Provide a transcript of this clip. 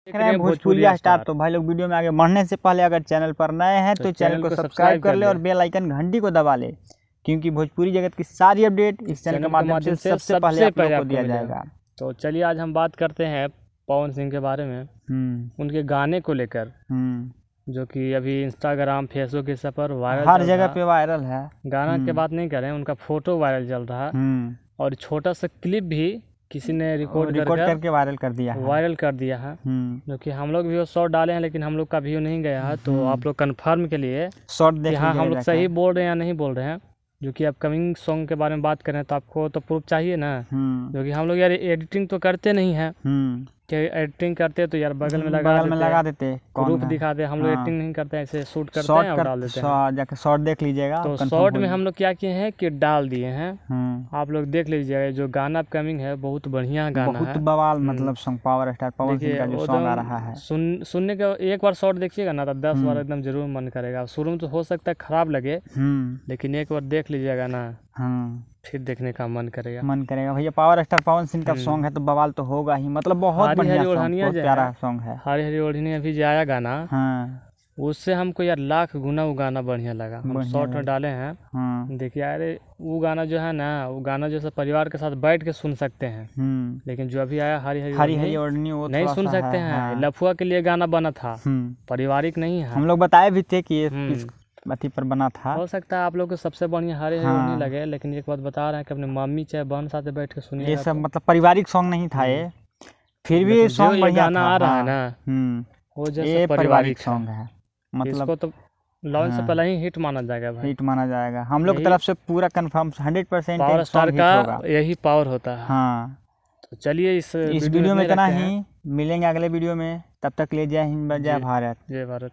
देख रहे हैं भोजपुरिया स्टार। तो भाई लोग वीडियो में आगे बढ़ने से पहले अगर चैनल पर नए हैं तो चैनल को सब्सक्राइब कर ले और बेल आइकन घंटी को दबा ले, क्योंकि भोजपुरी जगत की सारी अपडेट इस चैनल के माध्यम से सबसे पहले आप लोगों को दिया जाएगा। तो चलिए आज हम बात करते हैं पवन सिंह के बारे में, उनके गाने को लेकर, जो कि अभी इंस्टाग्राम फेसबुक के सब पर वायरल, हर जगह पे वायरल है। गाना की बात नहीं करें, उनका फोटो वायरल चल रहा है और छोटा सा क्लिप भी किसी ने रिकॉर्ड करके वायरल कर दिया है, जो कि हम लोग भी वो शॉर्ट डाले हैं, लेकिन हम लोग का व्यू नहीं गया है। तो आप लोग कंफर्म के लिए शॉर्ट देख हाँ हम लोग सही बोल रहे हैं या नहीं बोल रहे हैं। जो कि अपकमिंग सॉन्ग के बारे में बात करें तो आपको तो प्रूफ चाहिए ना, जो कि हम लोग यार एडिटिंग तो करते नहीं है, कि एडिटिंग करते तो यार बगल में लगा देते प्रूफ दिखा दे। हम लोग एडिटिंग नहीं करते, ऐसे शूट करते हैं और डाल देते हैं। जाके शॉर्ट देख लीजिएगा। तो शॉर्ट में हम लोग क्या किए हैं कि डाल दिए हैं, आप लोग देख लीजिएगा। जो गाना अपकमिंग है बहुत बढ़िया गाना है, बहुत बवाल, मतलब song power star Pawan Singh का जो सॉन्ग आ रहा है, सुनने का एक बार शॉर्ट देखिएगा ना तो 10 बार एकदम जरूर मन करेगा। शुरू में तो हो सकता है खराब लगे, लेकिन एक बार देख लीजिएगा ना फिर देखने का मन करेगा। भैया पावर स्टार पवन सिंह का सॉन्ग है तो बवाल तो होगा ही, मतलब बहुत बढ़िया सॉन्ग, बहुत प्यारा सॉन्ग है। हरी हरी ओढ़नी अभी जो आया गाना, उससे हमको यार लाख गुना वो गाना बढ़िया लगा। हम शॉर्ट में डाले हैं, देखिए यार वो गाना जो है ना, वो गाना जो परिवार के साथ बैठ के सुन सकते हैं, लेकिन जो अभी आया हरी हरी ओढ़नी वो नहीं सुन सकते हैं। लफुआ के लिए गाना बना था, पारिवारिक नहीं है। हम लोग बताए भी थे कि किस अथी पर बना था। हो सकता है आप लोग को सबसे बढ़िया हरी हरी ओढ़नी लगे, लेकिन एक बात बता रहे हैं कि अपने मम्मी चाहे बहन साथ बैठ के सुनिए। ये सब मतलब पारिवारिक सॉन्ग नहीं था ये, फिर भी सॉन्ग बढ़िया गाना आ रहा है ना, वो जैसे पारिवारिक सॉन्ग है। मतलब इसको तो लॉन्च से पहले ही हिट माना जाएगा भाई, हिट माना जाएगा। हम लोग की तरफ से पूरा कंफर्म 100% पावर स्टार का यही पावर होता है। तो चलिए इस वीडियो में इतना ही, मिलेंगे अगले वीडियो में, तब तक ले जय हिंद जय भारत। जय भारत।